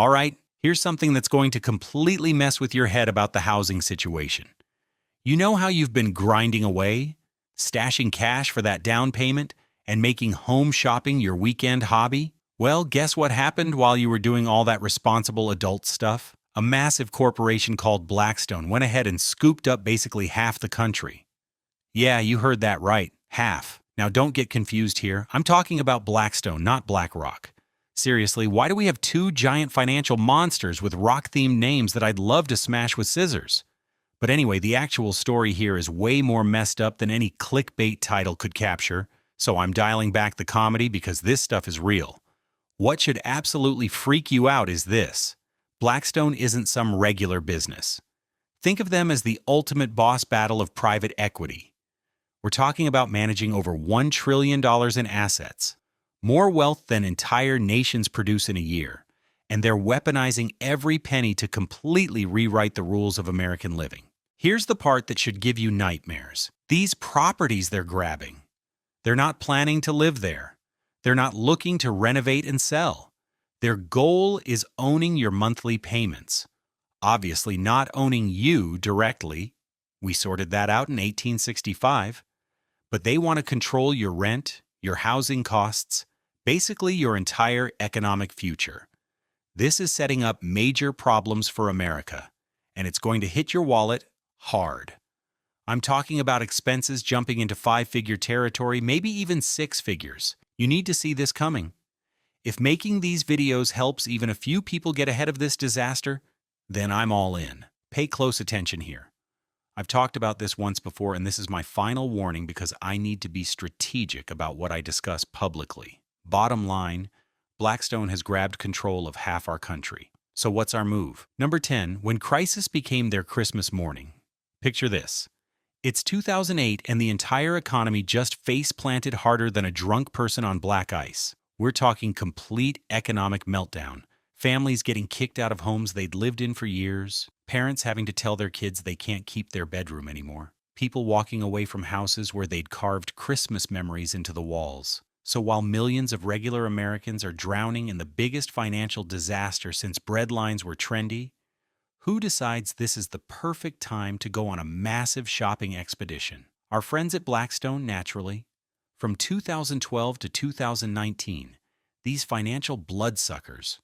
All right, here's something that's going to completely mess with your head about the housing situation. You know how you've been grinding away, stashing cash for that down payment, and making home shopping your weekend hobby? Well, guess what happened while you were doing all that responsible adult stuff? A massive corporation called Blackstone went ahead and scooped up basically half the country. Yeah, you heard that right, half. Now don't get confused here. I'm talking about Blackstone, not BlackRock. Seriously, why do we have two giant financial monsters with rock-themed names that I'd love to smash with scissors? But anyway, the actual story here is way more messed up than any clickbait title could capture, so I'm dialing back the comedy because this stuff is real. What should absolutely freak you out is this. Blackstone isn't some regular business. Think of them as the ultimate boss battle of private equity. We're talking about managing over $1 trillion in assets, more wealth than entire nations produce in a year, and they're weaponizing every penny to completely rewrite the rules of American living. Here's the part that should give you nightmares. These properties they're grabbing. They're not planning to live there. They're not looking to renovate and sell. Their goal is owning your monthly payments. Obviously not owning you directly. We sorted that out in 1865. But they want to control your rent, your housing costs, basically your entire economic future. This is setting up major problems for America, and it's going to hit your wallet hard. I'm talking about expenses jumping into five-figure territory, maybe even six figures. You need to see this coming. If making these videos helps even a few people get ahead of this disaster, then I'm all in. Pay close attention here. I've talked about this once before, and this is my final warning because I need to be strategic about what I discuss publicly. Bottom line, Blackstone has grabbed control of half our country. So what's our move? Number 10, when crisis became their Christmas morning. Picture this. It's 2008 and the entire economy just face-planted harder than a drunk person on black ice. We're talking complete economic meltdown. Families getting kicked out of homes they'd lived in for years. Parents having to tell their kids they can't keep their bedroom anymore. People walking away from houses where they'd carved Christmas memories into the walls. So while millions of regular Americans are drowning in the biggest financial disaster since breadlines were trendy, who decides this is the perfect time to go on a massive shopping expedition? Our friends at Blackstone, naturally. From 2012 to 2019, these financial bloodsuckers,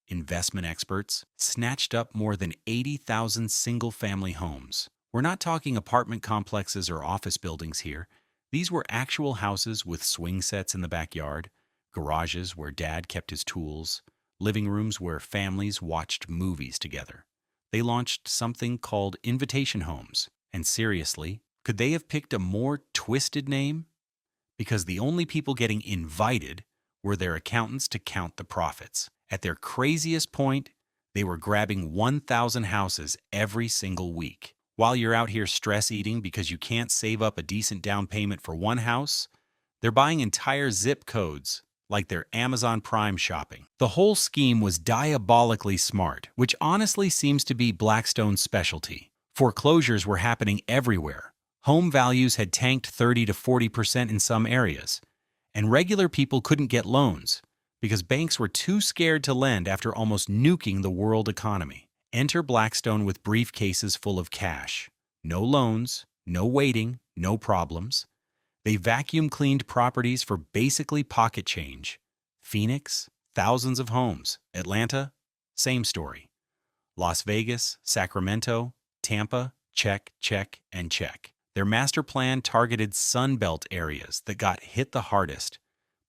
investment experts, snatched up more than 80,000 single-family homes. We're not talking apartment complexes or office buildings here. These were actual houses with swing sets in the backyard, garages where dad kept his tools, living rooms where families watched movies together. They launched something called invitation homes. And seriously, could they have picked a more twisted name? Because the only people getting invited were their accountants to count the profits. At their craziest point, they were grabbing 1,000 houses every single week. While you're out here stress eating because you can't save up a decent down payment for one house, they're buying entire zip codes like their Amazon Prime shopping. The whole scheme was diabolically smart, which honestly seems to be Blackstone's specialty. Foreclosures were happening everywhere. Home values had tanked 30 to 40% in some areas, and regular people couldn't get loans because banks were too scared to lend after almost nuking the world economy. Enter Blackstone with briefcases full of cash. No loans, no waiting, no problems. They vacuum-cleaned properties for basically pocket change. Phoenix, thousands of homes. Atlanta, same story. Las Vegas, Sacramento, Tampa, check, check, and check. Their master plan targeted Sunbelt areas that got hit the hardest,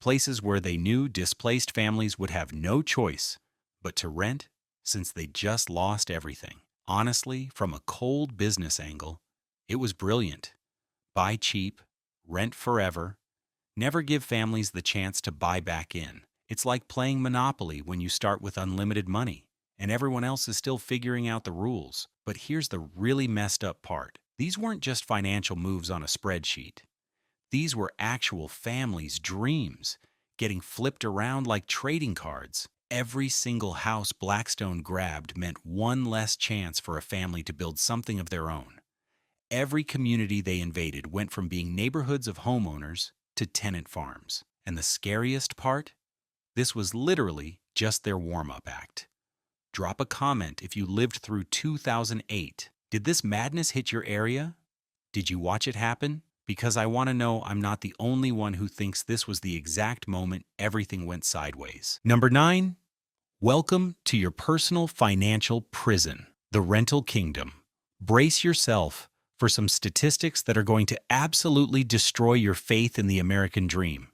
places where they knew displaced families would have no choice but to rent since they just lost everything. Honestly, from a cold business angle, it was brilliant. Buy cheap, rent forever, never give families the chance to buy back in. It's like playing Monopoly when you start with unlimited money, and everyone else is still figuring out the rules. But here's the really messed up part. These weren't just financial moves on a spreadsheet. These were actual families' dreams, getting flipped around like trading cards. Every single house Blackstone grabbed meant one less chance for a family to build something of their own. Every community they invaded went from being neighborhoods of homeowners to tenant farms. And the scariest part? This was literally just their warm-up act. Drop a comment if you lived through 2008. Did this madness hit your area? Did you watch it happen? Because I want to know I'm not the only one who thinks this was the exact moment everything went sideways. Number 9, welcome to your personal financial prison, the rental kingdom. Brace yourself for some statistics that are going to absolutely destroy your faith in the American dream.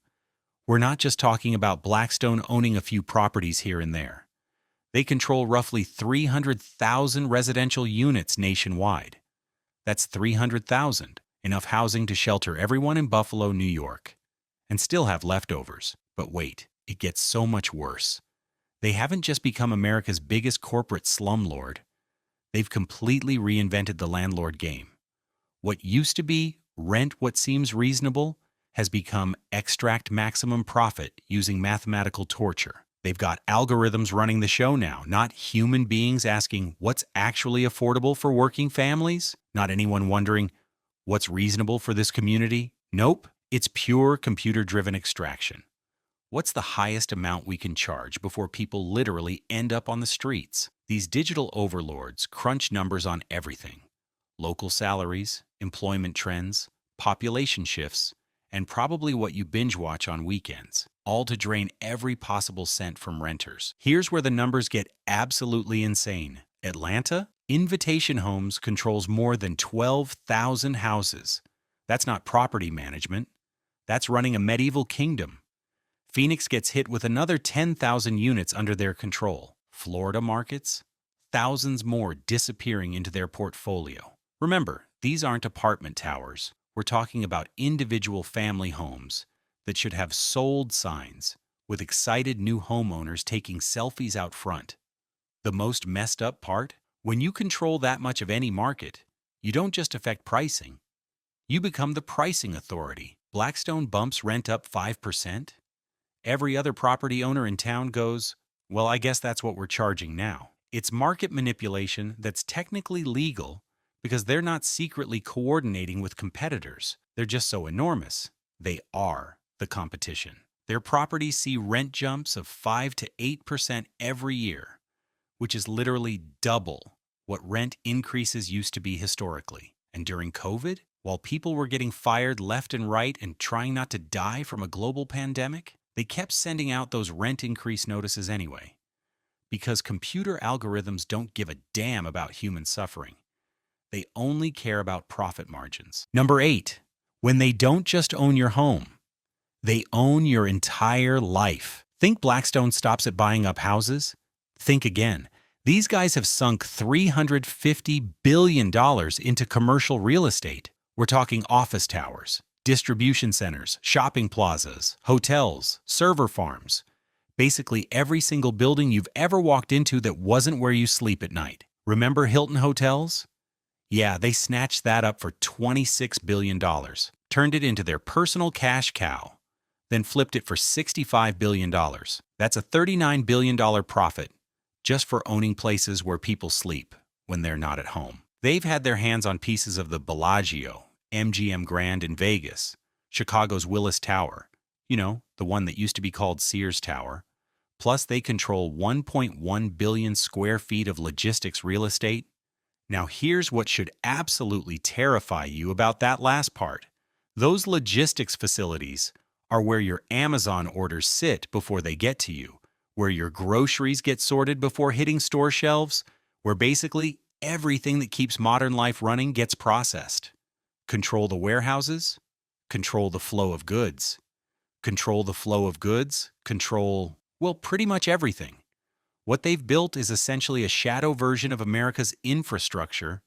We're not just talking about Blackstone owning a few properties here and there. They control roughly 300,000 residential units nationwide. That's 300,000, enough housing to shelter everyone in Buffalo, New York, and still have leftovers. But wait, it gets so much worse. They haven't just become America's biggest corporate slumlord. They've completely reinvented the landlord game. What used to be rent what seems reasonable has become extract maximum profit using mathematical torture. They've got algorithms running the show now, not human beings asking what's actually affordable for working families, not anyone wondering what's reasonable for this community. Nope, it's pure computer-driven extraction. What's the highest amount we can charge before people literally end up on the streets? These digital overlords crunch numbers on everything: local salaries, employment trends, population shifts, and probably what you binge watch on weekends, all to drain every possible cent from renters. Here's where the numbers get absolutely insane. Atlanta, Invitation Homes controls more than 12,000 houses. That's not property management. That's running a medieval kingdom. Phoenix gets hit with another 10,000 units under their control. Florida markets, thousands more disappearing into their portfolio. Remember, these aren't apartment towers. We're talking about individual family homes that should have sold signs with excited new homeowners taking selfies out front. The most messed up part? When you control that much of any market, you don't just affect pricing. You become the pricing authority. Blackstone bumps rent up 5%. Every other property owner in town goes, well, I guess that's what we're charging now. It's market manipulation that's technically legal because they're not secretly coordinating with competitors. They're just so enormous. They are the competition. Their properties see rent jumps of 5 to 8% every year, which is literally double what rent increases used to be historically. And during COVID, while people were getting fired left and right and trying not to die from a global pandemic, they kept sending out those rent increase notices anyway. Because computer algorithms don't give a damn about human suffering. They only care about profit margins. Number 8, when they don't just own your home, they own your entire life. Think Blackstone stops at buying up houses? Think again. These guys have sunk $350 billion into commercial real estate. We're talking office towers, distribution centers, shopping plazas, hotels, server farms. Basically every single building you've ever walked into that wasn't where you sleep at night. Remember Hilton Hotels? Yeah, they snatched that up for $26 billion, turned it into their personal cash cow, then flipped it for $65 billion. That's a $39 billion profit just for owning places where people sleep when they're not at home. They've had their hands on pieces of the Bellagio, MGM Grand in Vegas, Chicago's Willis Tower, the one that used to be called Sears Tower. Plus, they control 1.1 billion square feet of logistics real estate. Now, here's what should absolutely terrify you about that last part. Those logistics facilities are where your Amazon orders sit before they get to you, where your groceries get sorted before hitting store shelves, where basically everything that keeps modern life running gets processed. Control the warehouses, control the flow of goods. Control the flow of goods, control, well, pretty much everything. What they've built is essentially a shadow version of America's infrastructure,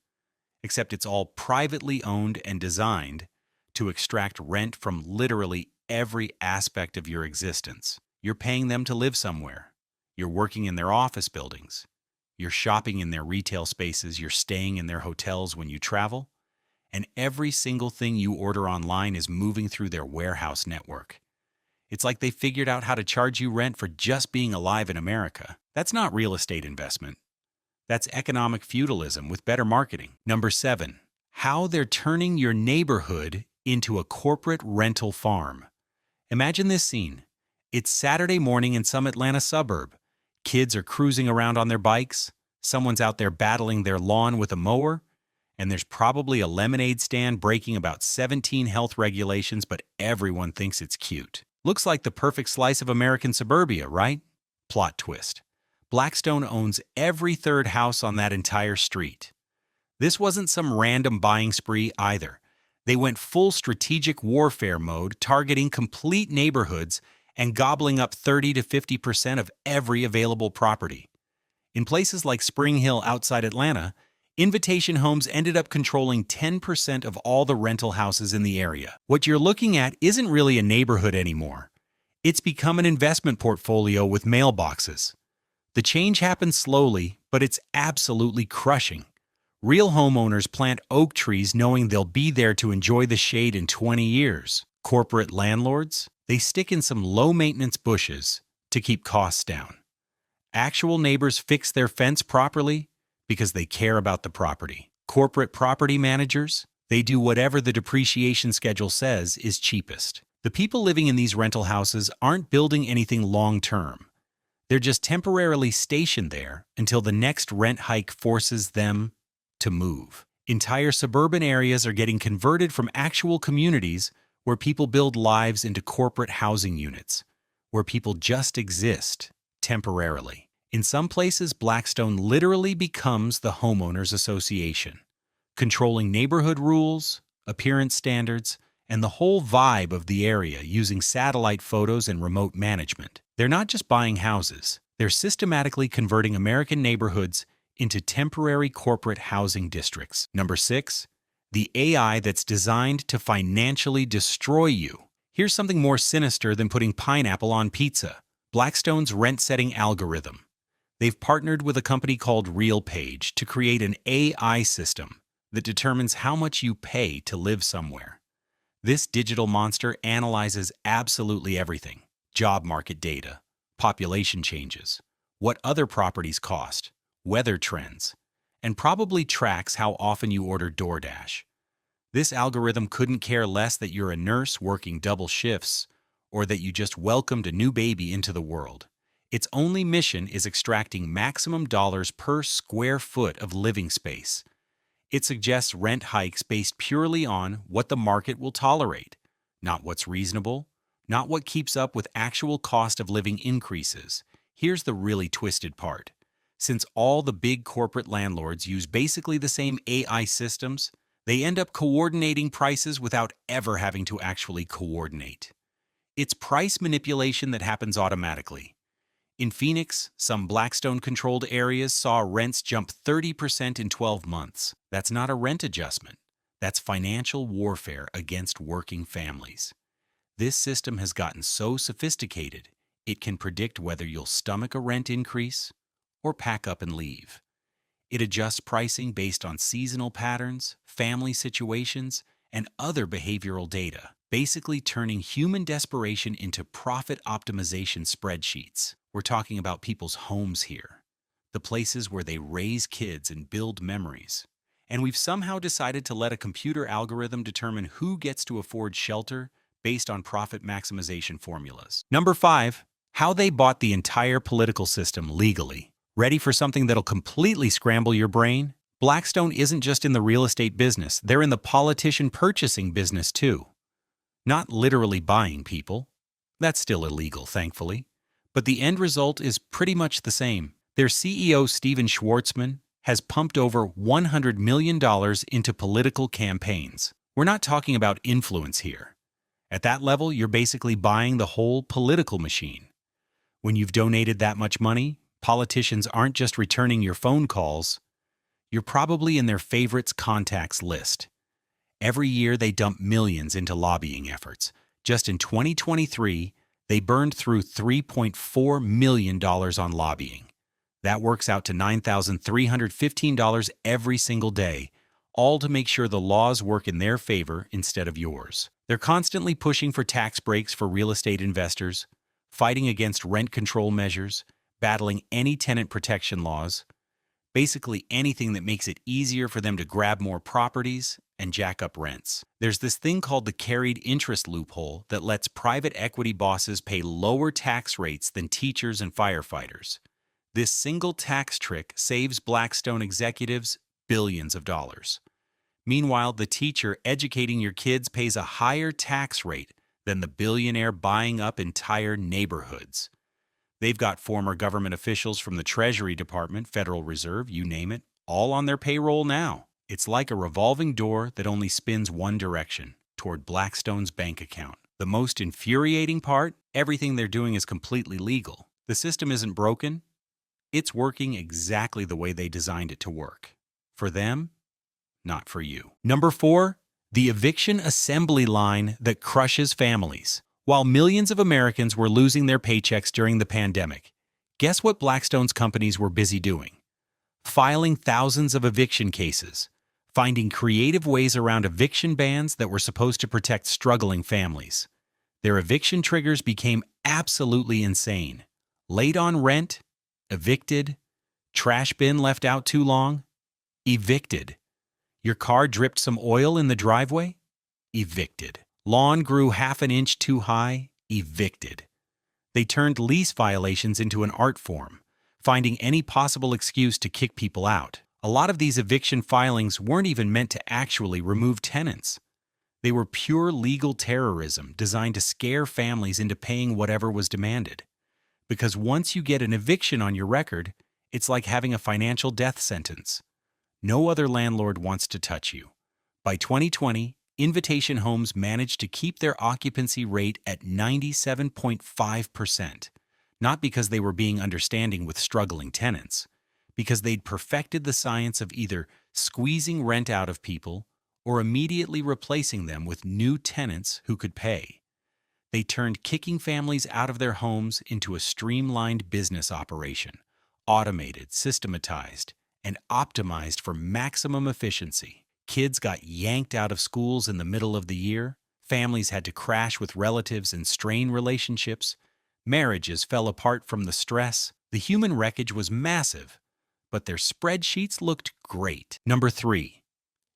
except it's all privately owned and designed to extract rent from literally every aspect of your existence. You're paying them to live somewhere. You're working in their office buildings. You're shopping in their retail spaces. You're staying in their hotels when you travel. And every single thing you order online is moving through their warehouse network. It's like they figured out how to charge you rent for just being alive in America. That's not real estate investment. That's economic feudalism with better marketing. Number 7, how they're turning your neighborhood into a corporate rental farm. Imagine this scene. It's Saturday morning in some Atlanta suburb. Kids are cruising around on their bikes, someone's out there battling their lawn with a mower, and there's probably a lemonade stand breaking about 17 health regulations, but everyone thinks it's cute. Looks like the perfect slice of American suburbia, right? Plot twist. Blackstone owns every third house on that entire street. This wasn't some random buying spree either. They went full strategic warfare mode, targeting complete neighborhoods and gobbling up 30 to 50% of every available property. In places like Spring Hill outside Atlanta, Invitation Homes ended up controlling 10% of all the rental houses in the area. What you're looking at isn't really a neighborhood anymore. It's become an investment portfolio with mailboxes. The change happens slowly, but it's absolutely crushing. Real homeowners plant oak trees knowing they'll be there to enjoy the shade in 20 years. Corporate landlords, they stick in some low-maintenance bushes to keep costs down. Actual neighbors fix their fence properly because they care about the property. Corporate property managers, they do whatever the depreciation schedule says is cheapest. The people living in these rental houses aren't building anything long-term. They're just temporarily stationed there until the next rent hike forces them to move. Entire suburban areas are getting converted from actual communities where people build lives into corporate housing units, where people just exist temporarily. In some places, Blackstone literally becomes the homeowners association, controlling neighborhood rules, appearance standards, and the whole vibe of the area using satellite photos and remote management. They're not just buying houses, they're systematically converting American neighborhoods into temporary corporate housing districts. Number 6, the AI that's designed to financially destroy you. Here's something more sinister than putting pineapple on pizza: Blackstone's rent-setting algorithm. They've partnered with a company called RealPage to create an AI system that determines how much you pay to live somewhere. This digital monster analyzes absolutely everything: job market data, population changes, what other properties cost, weather trends, and probably tracks how often you order DoorDash. This algorithm couldn't care less that you're a nurse working double shifts or that you just welcomed a new baby into the world. Its only mission is extracting maximum dollars per square foot of living space. It suggests rent hikes based purely on what the market will tolerate, not what's reasonable, not what keeps up with actual cost of living increases. Here's the really twisted part. Since all the big corporate landlords use basically the same AI systems, they end up coordinating prices without ever having to actually coordinate. It's price manipulation that happens automatically. In Phoenix, some Blackstone-controlled areas saw rents jump 30% in 12 months. That's not a rent adjustment. That's financial warfare against working families. This system has gotten so sophisticated, it can predict whether you'll stomach a rent increase or pack up and leave. It adjusts pricing based on seasonal patterns, family situations, and other behavioral data, basically turning human desperation into profit optimization spreadsheets. We're talking about people's homes here, the places where they raise kids and build memories. And we've somehow decided to let a computer algorithm determine who gets to afford shelter based on profit maximization formulas. Number 5, how they bought the entire political system legally. Ready for something that'll completely scramble your brain? Blackstone isn't just in the real estate business, they're in the politician purchasing business too. Not literally buying people. That's still illegal, thankfully. But the end result is pretty much the same. Their CEO, Steven Schwartzman, has pumped over $100 million into political campaigns. We're not talking about influence here. At that level, you're basically buying the whole political machine. When you've donated that much money, politicians aren't just returning your phone calls. You're probably in their favorites contacts list. Every year, they dump millions into lobbying efforts. Just in 2023, they burned through $3.4 million on lobbying. That works out to $9,315 every single day, all to make sure the laws work in their favor instead of yours. They're constantly pushing for tax breaks for real estate investors, fighting against rent control measures, battling any tenant protection laws, basically anything that makes it easier for them to grab more properties and jack up rents. There's this thing called the carried interest loophole that lets private equity bosses pay lower tax rates than teachers and firefighters. This single tax trick saves Blackstone executives billions of dollars. Meanwhile, the teacher educating your kids pays a higher tax rate than the billionaire buying up entire neighborhoods. They've got former government officials from the Treasury Department, Federal Reserve, you name it, all on their payroll now. It's like a revolving door that only spins one direction, toward Blackstone's bank account. The most infuriating part, everything they're doing is completely legal. The system isn't broken. It's working exactly the way they designed it to work. For them, not for you. Number 4, the eviction assembly line that crushes families. While millions of Americans were losing their paychecks during the pandemic, guess what Blackstone's companies were busy doing? Filing thousands of eviction cases, finding creative ways around eviction bans that were supposed to protect struggling families. Their eviction triggers became absolutely insane. Late on rent, evicted. Trash bin left out too long, evicted. Your car dripped some oil in the driveway, evicted. Lawn grew half an inch too high, evicted. They turned lease violations into an art form, finding any possible excuse to kick people out. A lot of these eviction filings weren't even meant to actually remove tenants. They were pure legal terrorism designed to scare families into paying whatever was demanded. Because once you get an eviction on your record, it's like having a financial death sentence. No other landlord wants to touch you. By 2020, Invitation Homes managed to keep their occupancy rate at 97.5%, not because they were being understanding with struggling tenants, because they'd perfected the science of either squeezing rent out of people or immediately replacing them with new tenants who could pay. They turned kicking families out of their homes into a streamlined business operation, automated, systematized, and optimized for maximum efficiency. Kids got yanked out of schools in the middle of the year, families had to crash with relatives and strain relationships, marriages fell apart from the stress. The human wreckage was massive, but their spreadsheets looked great. Number 3,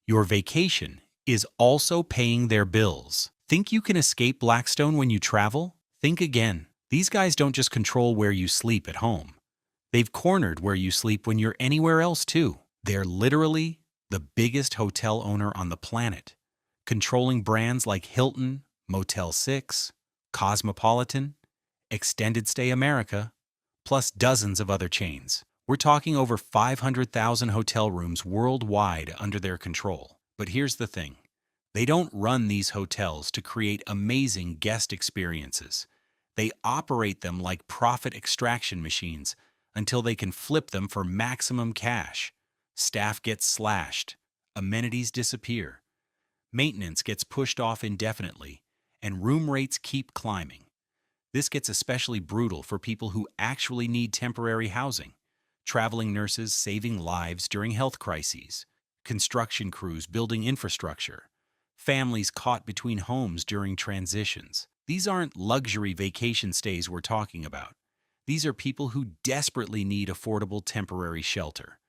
your vacation is also paying their bills. Think you can escape Blackstone when you travel? Think again. These guys don't just control where you sleep at home. They've cornered where you sleep when you're anywhere else too. They're literally the biggest hotel owner on the planet, controlling brands like Hilton, Motel 6, Cosmopolitan, Extended Stay America, plus dozens of other chains. We're talking over 500,000 hotel rooms worldwide under their control. But here's the thing. They don't run these hotels to create amazing guest experiences. They operate them like profit extraction machines until they can flip them for maximum cash. Staff gets slashed, amenities disappear, maintenance gets pushed off indefinitely, and room rates keep climbing. This gets especially brutal for people who actually need temporary housing, traveling nurses saving lives during health crises, construction crews building infrastructure, families caught between homes during transitions. These aren't luxury vacation stays we're talking about. These are people who desperately need affordable temporary shelter.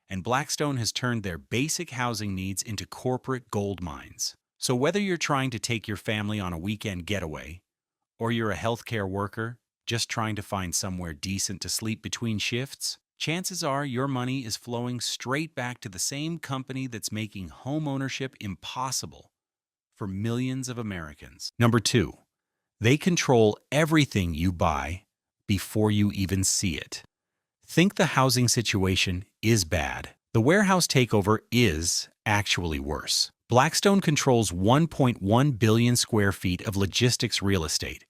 And Blackstone has turned their basic housing needs into corporate gold mines. So whether you're trying to take your family on a weekend getaway, or you're a healthcare worker just trying to find somewhere decent to sleep between shifts, chances are your money is flowing straight back to the same company that's making homeownership impossible for millions of Americans. Number 2, they control everything you buy before you even see it. Think the housing situation is bad. The warehouse takeover is actually worse. Blackstone controls 1.1 billion square feet of logistics real estate.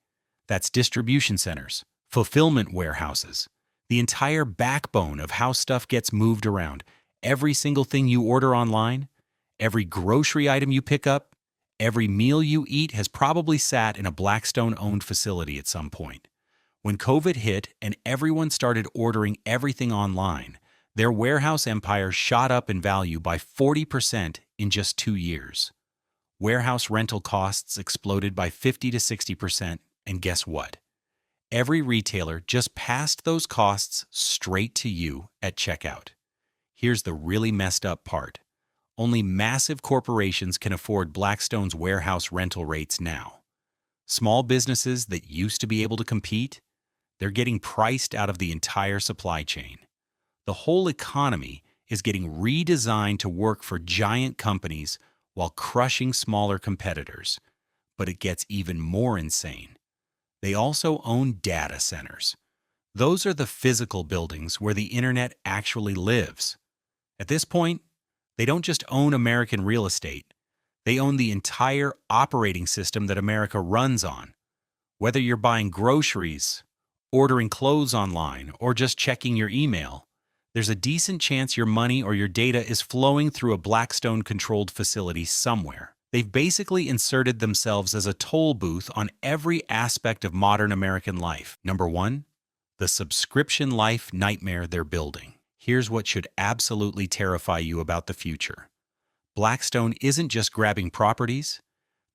That's distribution centers, fulfillment warehouses, the entire backbone of how stuff gets moved around. Every single thing you order online, every grocery item you pick up, every meal you eat has probably sat in a Blackstone-owned facility at some point. When COVID hit and everyone started ordering everything online, their warehouse empire shot up in value by 40% in just 2 years. Warehouse rental costs exploded by 50 to 60%, and guess what? Every retailer just passed those costs straight to you at checkout. Here's the really messed up part. Only massive corporations can afford Blackstone's warehouse rental rates now. Small businesses that used to be able to compete, They're getting priced out of the entire supply chain. The whole economy is getting redesigned to work for giant companies while crushing smaller competitors. But it gets even more insane. They also own data centers. Those are the physical buildings where the internet actually lives. At this point, they don't just own American real estate. They own the entire operating system that America runs on. Whether you're buying groceries, ordering clothes online, or just checking your email, there's a decent chance your money or your data is flowing through a Blackstone-controlled facility somewhere. They've basically inserted themselves as a toll booth on every aspect of modern American life. Number one, the subscription life nightmare they're building. Here's what should absolutely terrify you about the future. Blackstone isn't just grabbing properties,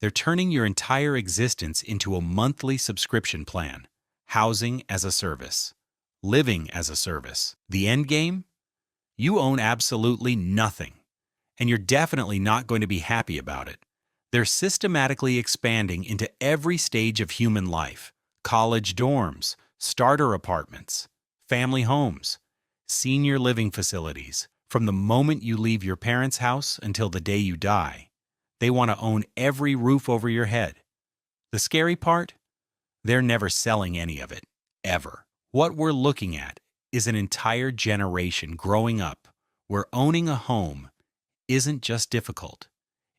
they're turning your entire existence into a monthly subscription plan. Housing as a service. Living as a service. The end game? You own absolutely nothing. And you're definitely not going to be happy about it. They're systematically expanding into every stage of human life. College dorms, starter apartments, family homes, senior living facilities. From the moment you leave your parents' house until the day you die, they want to own every roof over your head. The scary part? They're never selling any of it, ever. What we're looking at is an entire generation growing up where owning a home isn't just difficult.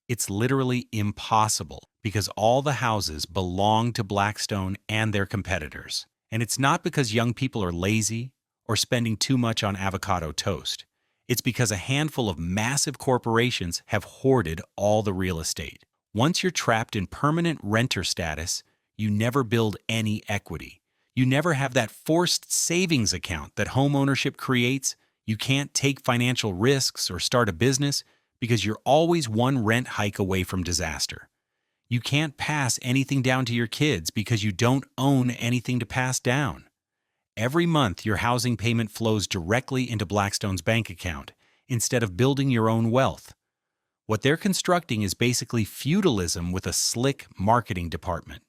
It's literally impossible because all the houses belong to Blackstone and their competitors. And it's not because young people are lazy or spending too much on avocado toast. It's because a handful of massive corporations have hoarded all the real estate. Once you're trapped in permanent renter status, you never build any equity. You never have that forced savings account that homeownership creates. You can't take financial risks or start a business because you're always one rent hike away from disaster. You can't pass anything down to your kids because you don't own anything to pass down. Every month, your housing payment flows directly into Blackstone's bank account instead of building your own wealth. What they're constructing is basically feudalism with a slick marketing department.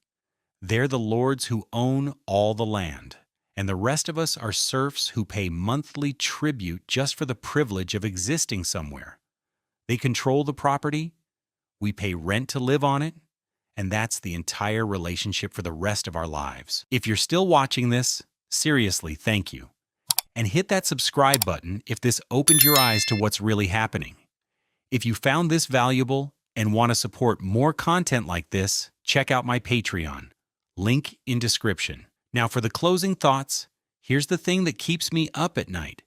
They're the lords who own all the land, and the rest of us are serfs who pay monthly tribute just for the privilege of existing somewhere. They control the property, we pay rent to live on it, and that's the entire relationship for the rest of our lives. If you're still watching this, seriously, thank you. And hit that subscribe button if this opened your eyes to what's really happening. If you found this valuable and want to support more content like this, check out my Patreon. Link in description. Now for the closing thoughts, here's the thing that keeps me up at night.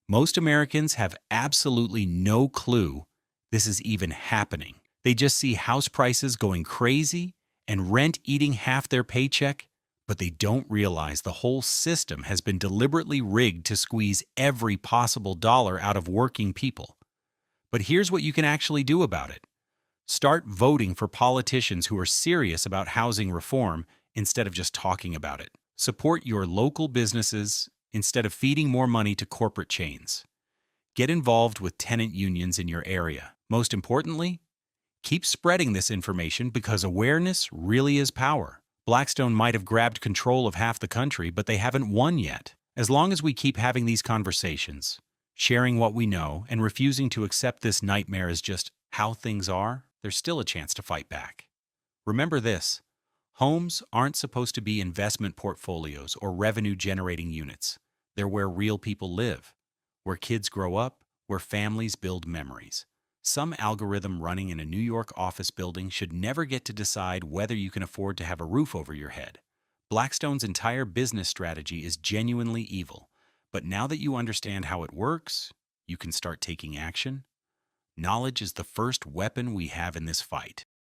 Most Americans have absolutely no clue this is even happening. They just see house prices going crazy and rent eating half their paycheck, but they don't realize the whole system has been deliberately rigged to squeeze every possible dollar out of working people. But here's what you can actually do about it. Start voting for politicians who are serious about housing reform instead of just talking about it. Support your local businesses instead of feeding more money to corporate chains. Get involved with tenant unions in your area. Most importantly, keep spreading this information because awareness really is power. Blackstone might have grabbed control of half the country, but they haven't won yet. As long as we keep having these conversations, sharing what we know, and refusing to accept this nightmare as just how things are, there's still a chance to fight back. Remember this, homes aren't supposed to be investment portfolios or revenue-generating units. They're where real people live, where kids grow up, where families build memories. Some algorithm running in a New York office building should never get to decide whether you can afford to have a roof over your head. Blackstone's entire business strategy is genuinely evil, but now that you understand how it works, you can start taking action. Knowledge is the first weapon we have in this fight.